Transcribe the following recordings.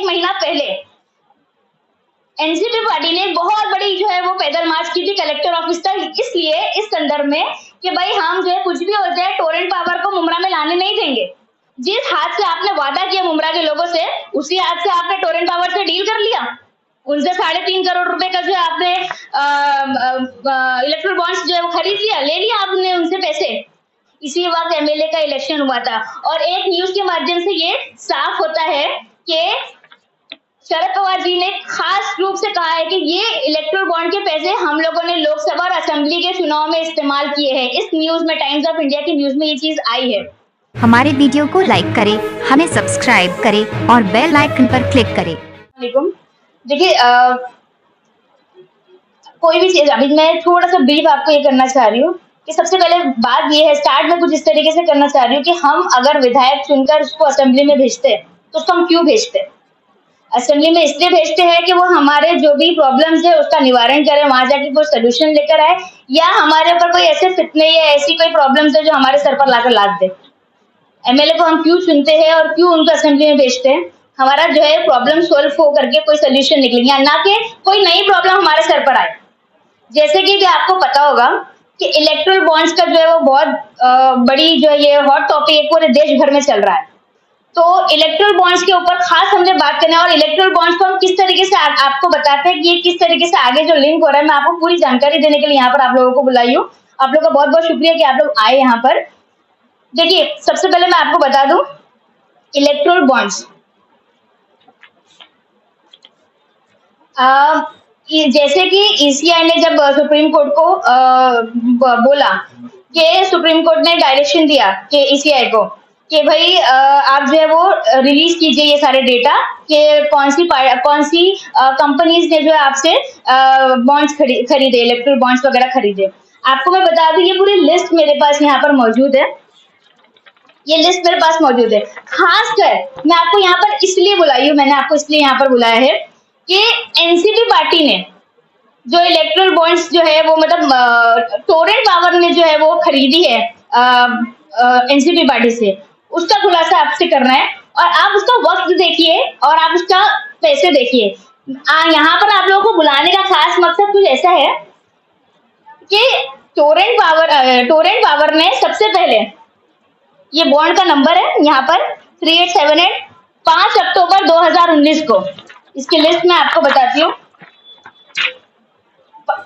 एक महीना पहले एनसीपी पार्टी ने बहुत बड़ी जो है वो पैदल मार्च की थी कलेक्टर ऑफिस तक, इसलिए इस संदर्भ में कि भाई हम जो है कुछ भी हो जाए टोरेंट पावर को मुमरा में लाने नहीं देंगे। जिस हाथ से आपने वादा किया मुमरा के लोगों से, उसी हाथ से आपने टोरेंट पावर से डील कर लिया। उनसे 3.5 करोड़ रुपए का जो आपने इलेक्ट्रल बॉन्ड्स जो है वो खरीद लिया, ले लिया आपने उनसे पैसे। इसी वक्त एमएलए का इलेक्शन हुआ था और एक न्यूज के माध्यम से ये साफ होता है कि शरद पवार जी ने खास रूप से कहा है कि ये इलेक्ट्रल बॉन्ड के पैसे हम लोगों ने लोकसभा और असेंबली के चुनाव में इस्तेमाल किए हैं। इस न्यूज में, टाइम्स ऑफ इंडिया की न्यूज में ये चीज आई है। हमारे वीडियो को लाइक करें, हमें सब्सक्राइब करें और बेल आइकन पर क्लिक करें। देखिए, कोई भी चीज अभी मैं थोड़ा सा ब्रीफ आपको ये करना चाह रही हूँ कि सबसे पहले बात ये है, स्टार्ट में कुछ इस तरीके से करना चाह रही हूँ कि हम अगर विधायक चुनकर उसको असेंबली में भेजते हैं तो उसको हम क्यों भेजते हैं? असेंबली में इसलिए भेजते हैं कि वो हमारे जो भी प्रॉब्लम्स है उसका निवारण करे, वहां जाके कोई सोल्यूशन लेकर आए, या हमारे ऊपर कोई ऐसे फितने या ऐसी कोई प्रॉब्लम्स है जो हमारे सर पर लाकर लाद दे। एमएलए को हम क्यों चुनते हैं और क्यों उनको असेंबली में भेजते हैं? हमारा जो है प्रॉब्लम सोल्व हो करके कोई सोल्यूशन निकले, या ना कि कोई नई प्रॉब्लम हमारे सर पर आए। जैसे कि आपको पता होगा कि इलेक्ट्रल बॉन्ड्स का जो है वो बहुत बड़ी जो है ये हॉट टॉपिक पूरे देश भर में चल रहा है। तो इलेक्ट्रल बॉन्ड्स के ऊपर खास हमने बात करना है और इलेक्ट्रल बॉन्ड्स को हम किस तरीके से आपको बताते हैं कि ये किस तरीके से आगे जो लिंक हो रहा है, मैं आपको पूरी जानकारी देने के लिए यहाँ पर आप लोगों को बुलाई हूँ। आप लोगों का बहुत बहुत शुक्रिया कि आप लोग आए यहाँ पर। देखिए, सबसे पहले मैं आपको बता दूं इलेक्ट्रल बॉन्ड्स, जैसे कि ईसीआई ने जब सुप्रीम कोर्ट को बोला कि सुप्रीम कोर्ट ने डायरेक्शन दिया कि ईसीआई को कि भाई आप जो है वो रिलीज कीजिए ये सारे डेटा कि कौन सी कंपनीज ने जो है आपसे बॉन्ड्स खरीदे, इलेक्ट्रल बॉन्ड्स वगैरह खरीदे। आपको मैं बता दूं ये पूरी लिस्ट मेरे पास यहाँ पर मौजूद है, ये लिस्ट मेरे पास मौजूद है। खासकर मैं आपको यहाँ पर इसलिए बुलाई हूँ, मैंने आपको इसलिए यहाँ पर बुलाया है कि एनसीपी पार्टी ने जो इलेक्ट्रल बॉन्ड्स जो है वो मतलब टोरेंट पावर ने जो है वो खरीदी है एनसीपी पार्टी से, उसका खुलासा आपसे करना है और आप उसका वक्त देखिए और आप उसका पैसे देखिए। यहाँ पर आप लोगों को बुलाने का खास मकसद कुछ ऐसा है कि टोरेंट पावर ने सबसे पहले, ये बॉन्ड का नंबर है यहाँ पर 3878, 5 अक्टूबर 2019 को, इसकी लिस्ट मैं आपको बताती हूँ।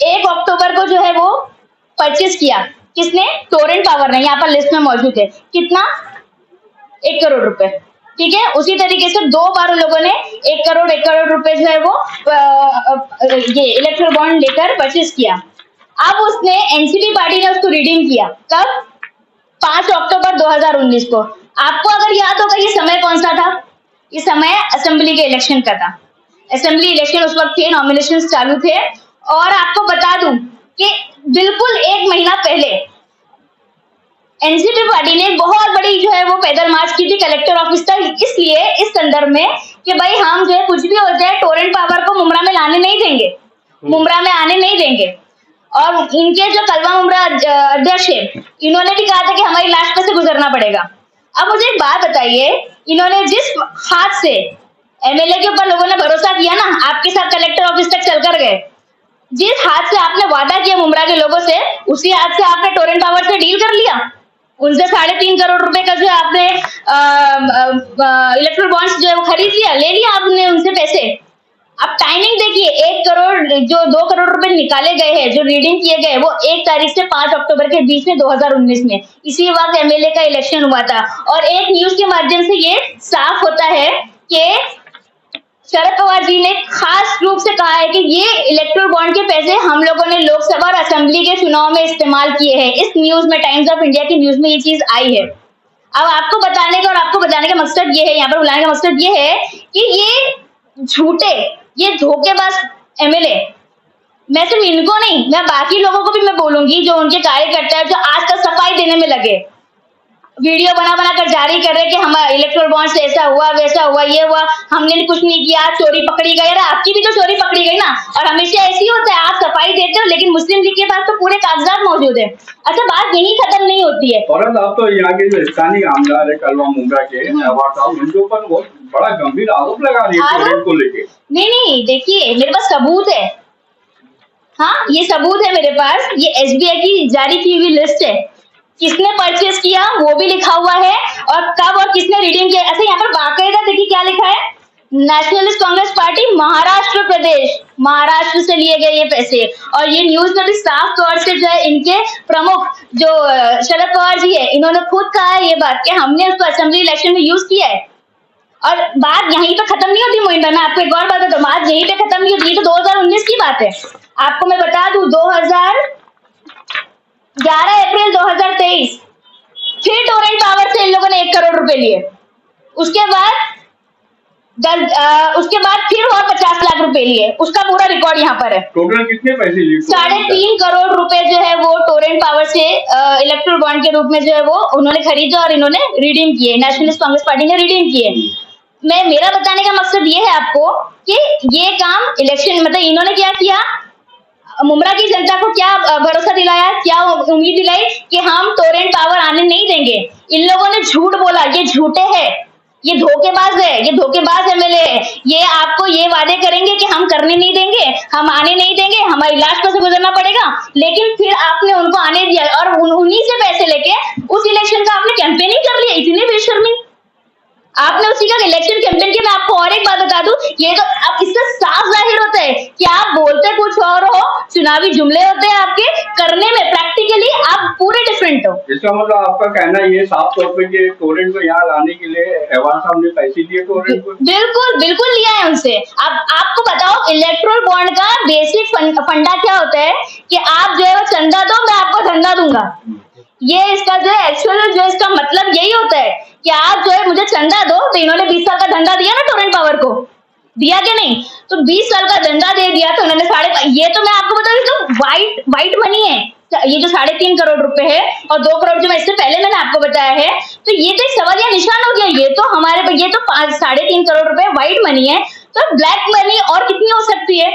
1 अक्टूबर को जो है वो परचेज किया, किसने? टोरेंट पावर ने, यहाँ पर लिस्ट में मौजूद है। कितना? 1 करोड़ रुपए, ठीक है। उसी तरीके से 2 बार उन लोगों ने 1 करोड़ रुपए जो है वो ये इलेक्ट्रल बॉन्ड लेकर परचेज किया। अब उसने एनसीपी पार्टी ने उसको रिडीम किया, कब? 5 अक्टूबर 2019 को। आपको अगर याद होगा ये समय कौन सा था? ये समय असेंबली के इलेक्शन का था। असेंबली इलेक्शन उस वक्त थे, नॉमिनेशंस चालू थे और आपको बता दूं कि बिल्कुल 1 महीना पहले एनसीपी पार्टी ने बहुत बड़ी जो है वो पैदल मार्च की थी कलेक्टर ऑफिस तक, इसलिए इस संदर्भ में कि भाई हम जो है कुछ भी हो जाए टोरेंट पावर को मुमरा में लाने नहीं देंगे, मुमरा में आने नहीं देंगे। और इनके जो कलवा मुमरा अध्यक्ष है, इन्होंने भी कहा था कि हमारी लाश पे से गुजरना पड़ेगा। अब मुझे एक बात बताइए, इन्होंने जिस हाथ से एमएलए के ऊपर लोगों ने भरोसा किया ना, आपके साथ कलेक्टर ऑफिस तक चलकर गए, जिस हाथ से आपने वादा किया मुमरा के लोगों से, उसी हाथ से आपने टोरेंट पावर से डील कर लिया। उनसे 3.5 करोड़ रुपए का जो आपने इलेक्ट्रल बॉन्ड्स जो है वो खरीद लिया, ले लिया आपने उनसे पैसे। अब टाइमिंग देखिए, 1 करोड़ जो 2 करोड़ रुपए निकाले गए हैं, जो रीडिंग किए गए, वो 1 तारीख से 5 अक्टूबर के बीच में 2019 में, इसी वक्त एमएलए का इलेक्शन हुआ था। और एक न्यूज के माध्यम से ये साफ होता है कि शरद पवार जी ने खास रूप से कहा है कि ये इलेक्ट्रल बॉन्ड के पैसे हम लोगों ने लोकसभा और असेंबली के चुनाव में इस्तेमाल किए हैं। इस न्यूज में, टाइम्स ऑफ इंडिया की न्यूज में ये चीज आई है। अब आपको बताने का और आपको बताने का मकसद ये है, यहाँ पर बुलाने का मकसद ये है कि ये झूठे, ये धोखेबाज एमएलए, मैं सिर्फ इनको नहीं, मैं बाकी लोगों को भी मैं बोलूंगी जो उनके कार्यकर्ता है, जो आज तक सफाई देने में लगे, वीडियो बना बना कर जारी कर रहे कि हमारा इलेक्ट्रोल बॉन्ड से ऐसा हुआ वैसा हुआ ये हुआ, हमने कुछ नहीं किया, चोरी पकड़ी गई। अरे आपकी भी तो चोरी पकड़ी गई ना। और हमेशा ऐसे ही होता है, आप सफाई देते हो लेकिन मुस्लिम लीग के पास तो पूरे कागजात मौजूद है। अच्छा, बात यही खत्म नहीं होती है। और आप तो यहाँ के जो स्थानीय आमदार है कलवा मुंगरा के अवार्ड साहब, उनके ऊपर बहुत बड़ा गंभीर आरोप लगा रही है कोविड को लेके। नहीं, देखिए मेरे पास सबूत है। हाँ, ये सबूत है मेरे पास। ये एसबीआई की जारी की हुई लिस्ट है, किसने परचेस किया वो भी लिखा हुआ है, और कब और किसने रिडीम किया। ऐसे यहाँ पर बाकायदा देखिए क्या लिखा है, नेशनलिस्ट कांग्रेस पार्टी महाराष्ट्र प्रदेश, महाराष्ट्र से लिए गए ये पैसे। और ये न्यूज में भी साफ तौर से जो है इनके प्रमुख जो शरद पवार जी है, इन्होंने खुद कहा है ये बात कि हमने उसको असेंबली इलेक्शन में यूज किया है। और बात यहीं पे खत्म नहीं होती मोहिंदा, मैं आपको एक और बात बताऊं, बात यहीं पे खत्म नहीं होती। तो 2019 की बात है, आपको मैं बता दूं 11 अप्रैल 2023 फिर टोरेंट पावर से इन लोगों ने 1 करोड़ रुपए लिए। उसके बाद फिर और 50 लाख रुपए लिए। उसका पूरा रिकॉर्ड यहाँ पर है। टोटल कितने पैसे लिए? 3.5 करोड़ रुपए जो है वो टोरेंट पावर से इलेक्ट्रोल बॉन्ड के रूप में जो है वो उन्होंने खरीदा और इन्होंने रिडीम किए, नेशनलिस्ट कांग्रेस पार्टी ने रिडीम किए। मेरा बताने का मकसद ये है आपको कि ये काम इलेक्शन मतलब इन्होंने क्या किया, मुमरा की जनता को क्या भरोसा दिलाया, क्या उम्मीद दिलाई कि हम टोरेंट पावर आने नहीं देंगे। इन लोगों ने झूठ बोला, ये झूठे हैं, ये धोखेबाज है, ये धोखेबाज एमएलए है। ये आपको ये वादे करेंगे कि हम करने नहीं देंगे, हम आने नहीं देंगे, हमारी लाश पर से गुजरना पड़ेगा, लेकिन फिर आपने उनको आने दिया और उन्हीं से पैसे लेके उस इलेक्शन का आपने कैंपेनिंग कर लिया। इतनी बेशर्मी आपने उसी का इलेक्शन कैंपेन किया। मैं आपको और एक बात बता दूं, ये तो अब इससे साफ जाहिर होता है कि आप बोलते कुछ और हो, चुनावी जुमले होते हैं आपके, करने में प्रैक्टिकली आप पूरे डिफरेंट हो। इसका मतलब आपका कहना ये साफ तौर पे कि टोरेंट को यहाँ लाने के लिए अवार्ड साहब ने पैसे दिए टोरेंट को? बिल्कुल बिल्कुल लिया है उनसे। अब आपको बताओ इलेक्ट्रोल बॉन्ड का बेसिक फंडा क्या होता है कि आप जो है वो चंदा दो, मैं आपको धंधा दूंगा। ये इसका जो है एक्चुअल जो इसका मतलब यही होता है कि आप जो है मुझे चंदा दो। तो इन्होंने 20 साल का धंधा दिया ना टोरेंट पावर को, दिया कि नहीं? तो 20 साल का धंधा दे दिया तो उन्होंने ये तो मैं आपको बता दूं तो वाइट मनी है। ये जो 3.5 करोड़ रुपए है और 2 करोड़ जो मैं इससे पहले मैंने आपको बताया है, तो ये तो एक सवालिया निशान हो गया। ये तो हमारे ये तो 3.5 करोड़ रुपए वाइट मनी है, तो ब्लैक मनी और कितनी हो सकती है?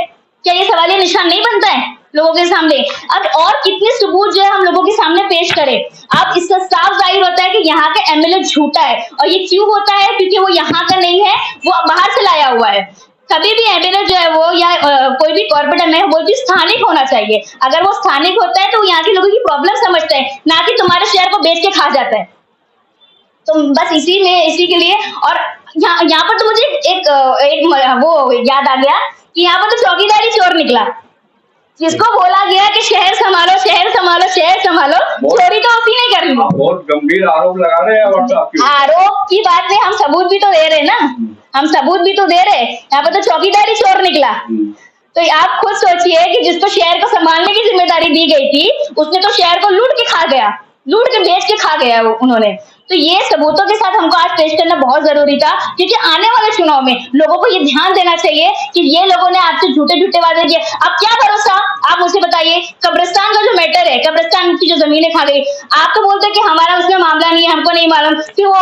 क्या ये सवालिया निशान नहीं बनता है लोगों के सामने? अब और कितने सबूत जो है हम लोगों के सामने पेश करें? अब इससे साफ जाहिर होता है कि यहाँ का एमएलए झूठा है। और ये क्यों होता है? क्योंकि वो यहाँ का नहीं है, वो बाहर से लाया हुआ है। कभी भी एमएलए जो है वो या कोई भी कॉर्पोरेट एमएलए वो भी स्थानिक होना चाहिए। अगर वो स्थानिक होता है तो यहाँ के लोगों की प्रॉब्लम समझता है, ना कि तुम्हारे शहर को बेच के खा जाता है। तो बस इसी के लिए। और यहाँ पर तो मुझे एक वो याद आ गया कि यहाँ पर तो चौकीदारी चोर निकला, जिसको बोला गया कि शहर संभालो शहर संभालो शहर संभालो, चोरी तो उसी ने कर ली। बहुत गंभीर आरोप लगा रहे हैं। आरोप की बात में हम सबूत भी तो दे रहे ना, हम सबूत भी तो दे रहे। यहाँ पर तो चौकीदारी चोर निकला। तो आप खुद सोचिए कि जिसको शहर को संभालने की जिम्मेदारी दी गई थी, उसने तो शहर को लूट के खा गया, लूट के बेच के खा गया उन्होंने। तो ये सबूतों के साथ हमको आज पेश करना बहुत जरूरी था, क्योंकि आने वाले चुनाव में लोगों को ये ध्यान देना चाहिए कि ये लोगों ने आपसे झूठे झूठे वादे किए। अब क्या भरोसा, आप मुझे बताइए। कब्रिस्तान का जो मैटर है, कब्रिस्तान की जो जमीनें खा गई, आप तो बोलते हैं कि हमारा उसमें मामला नहीं है, हमको नहीं मालूम। फिर वो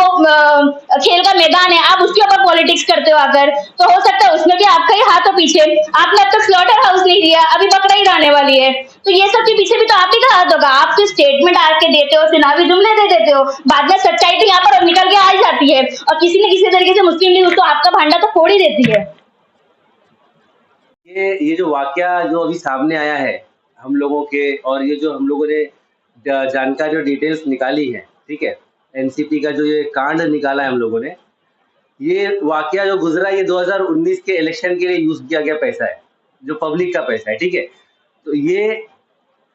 खेल का मैदान है, आप उसके ऊपर पॉलिटिक्स करते हो आकर, तो हो सकता है उसमें भी आपका ही हाथ हो पीछे। आपने अब तक स्लॉटर हाउस नहीं दिया, अभी बकरा ही आने वाली है, तो ये सब के पीछे भी तो आप ही का हाथ होगा। आप तो स्टेटमेंट आके देते हो, चुनावी जुमले दे देते हो, बाद में सच्चाई तो यहाँ पर निकल के आ जाती है, और किसी न किसी तरीके से मुस्लिम लीग उसको आपका भांडा तो फोड़ ही देती है। ये जो वाकया जो अभी सामने आया है हम लोगों के, और ये जो हम लोगों ने जानकारी और डिटेल्स निकाली है, ठीक है, एनसीपी का जो ये कांड निकाला है हम लोगों ने, ये वाकया जो गुजरा ये 2019 के इलेक्शन के लिए यूज किया गया पैसा है, जो पब्लिक का पैसा है, ठीक है। तो ये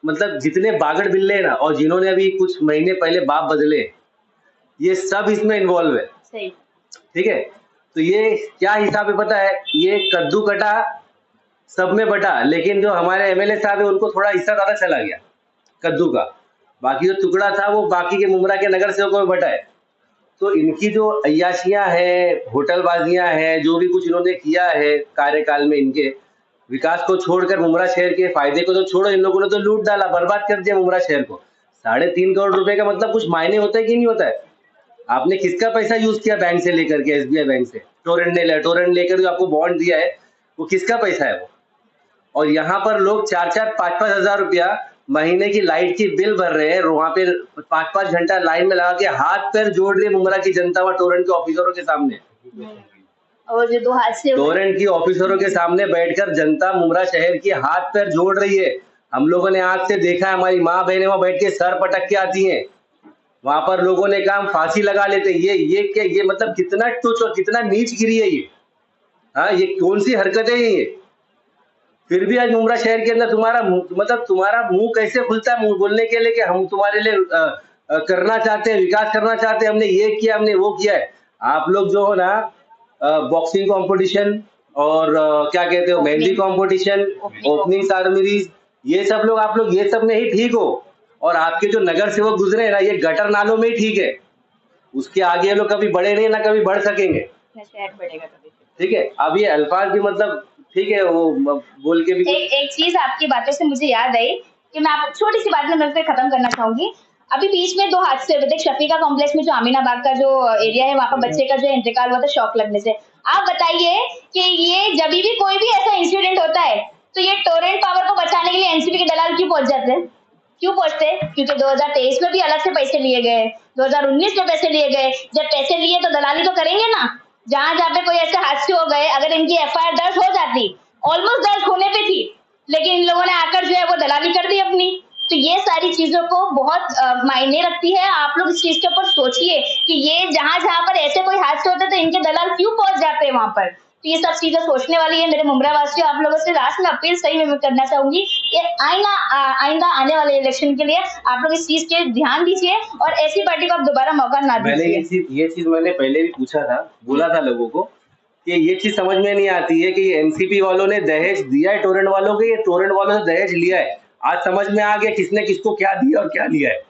मतलब जितने बागड़ बिल्ले हैं ना, और जिन्होंने अभी कुछ महीने पहले बाप बदले, ये सब इसमें इन्वॉल्व है। सही, ठीक है। तो ये क्या हिसाब है पता है, ये कद्दू कटा सब में बटा, लेकिन जो हमारे एमएलए साहब है उनको थोड़ा हिस्सा ज्यादा चला गया कद्दू का, बाकी जो टुकड़ा था वो बाकी के मुमरा के नगर सेवकों में बटा है। तो इनकी जो अय्याशियां हैं, होटलबाजियां हैं, जो भी कुछ इन्होंने किया है कार्यकाल में, इनके विकास को छोड़कर मुमरा शहर के फायदे को तो छोड़ो, इन लोगों ने तो लूट डाला, बर्बाद कर दिया मुमरा शहर को। 3.5 करोड़ रुपए का मतलब कुछ मायने होता है कि नहीं होता है? आपने किसका पैसा यूज किया बैंक से लेकर के, SBI बैंक से? टोरेंट लेकर जो आपको बॉन्ड दिया है वो किसका पैसा है वो? और यहाँ पर लोग 4-4, 5-5 हजार रुपया महीने की लाइट की बिल भर रहे हैं, वहां पे 5-5 घंटा लाइन में लगा के हाथ पैर जोड़ रही है मुंब्रा की जनता वहाँ टोरेंट के ऑफिसरों के सामने। और जो 2 हादसे हुए, टोरेंट की ऑफिसरों के सामने बैठकर जनता मुंब्रा शहर की हाथ पैर जोड़ रही है। हम लोगों ने आंख से देखा है, हमारी माँ बहनें वहां बैठ के सर पटक के आती हैं। वहां पर लोगों ने कहा हम फांसी लगा लेते। ये क्या, ये मतलब कितना तुच्छ और कितना नीच गिरी है ये। हाँ, ये कौन सी हरकतें हैं ये? फिर भी आज मुंब्रा शहर के अंदर तुम्हारा मुंह कैसे खुलता है मुंह बोलने के लिए कि हम तुम्हारे लिए करना चाहते हैं, विकास करना चाहते हैं, हमने ये किया, हमने वो किया है। आप लोग जो हो ना बॉक्सिंग कंपटीशन और क्या कहते हो मेहंदी कंपटीशन, ओपनिंग सेरेमनीज, ये सब लोग आप लोग ये सब में ही ठीक हो। और आपके जो नगर सेवक गुजरे ना, ये गटर नालों में ही ठीक है। उसके आगे ये लोग कभी बढ़े नहीं, ना कभी बढ़ सकेंगे। शहर बढ़ेगा कभी। ठीक है, अब ये अल्फाज भी मतलब ठीक है, वो बोल के भी एक चीज आपकी बातों से मुझे याद आई कि मैं आप छोटी सी बात में मिलकर खत्म करना चाहूंगी। अभी बीच में 2 हादसे हुए थे शफीका कॉम्प्लेक्स में, जो अमीनाबाद का जो एरिया है, वहाँ पर बच्चे का जो इंतकाल हुआ था शॉक लगने से। आप बताइए कि ये जब भी कोई भी ऐसा इंसिडेंट होता है तो ये टोरेंट पावर को बचाने के लिए एनसीपी के दलाल क्यों पहुंच जाते हैं? क्यों पहुंचते हैं? क्योंकि 2023 में भी अलग से पैसे लिए गए, 2019 में पैसे लिए गए। जब पैसे लिए तो दलाली तो करेंगे ना। जहां जहां पे कोई ऐसे हादसे हो गए, अगर इनकी FIR दर्ज हो जाती, ऑलमोस्ट दर्ज होने पे थी, लेकिन इन लोगों ने आकर जो है वो दलाली कर दी अपनी। तो ये सारी चीजों को बहुत मायने रखती है। आप लोग इस चीज के ऊपर सोचिए कि ये जहां जहां पर ऐसे कोई हादसे होते तो इनके दलाल क्यों पहुंच जाते हैं वहां पर। तो ये सब चीजें सोचने वाली है। मेरे मुंब्रा वासियों, आप लोगों से लास्ट में अपील सही में मैं करना चाहूंगी कि आइंदा आने वाले इलेक्शन के लिए आप लोग इस चीज के ध्यान दीजिए और ऐसी पार्टी को आप दोबारा मौका ना दीजिए। ये चीज मैंने पहले भी पूछा था, बोला था लोगों को कि ये चीज समझ में नहीं आती है कि एनसीपी वालों ने दहेज दिया है टोरेंट वालों को, ये टोरेंट वालों ने दहेज लिया है। आज समझ में आ गया किसने किसको क्या दिया और क्या लिया है।